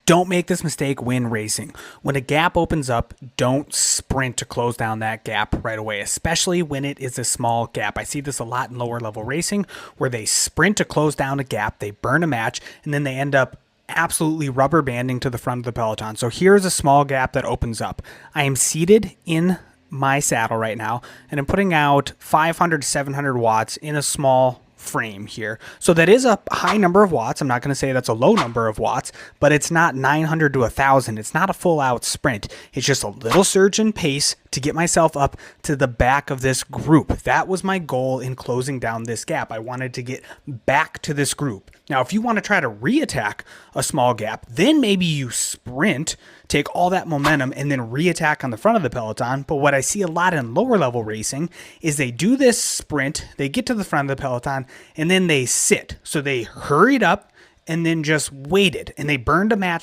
Don't make this mistake when racing. When a gap opens up, don't sprint to close down that gap right away, especially when it is a small gap. I see this a lot in lower level racing where they sprint to close down a gap, they burn a match, and then they end up absolutely rubber banding to the front of the peloton. So here's a small gap that opens up. I am seated in my saddle right now, and I'm putting out 500 to 700 watts in a small frame here. So that is a high number of watts. I'm not going to say that's a low number of watts, but it's not 900 to 1,000. It's not a full out sprint. It's just a little surge in pace to get myself up to the back of this group. That was my goal in closing down this gap. I wanted to get back to this group. Now, if you want to try to reattack a small gap, then maybe you sprint, take all that momentum, and then reattack on the front of the peloton. But what I see a lot in lower level racing is they do this sprint, they get to the front of the peloton, and then they sit. So they hurried up and then just waited, and they burned a match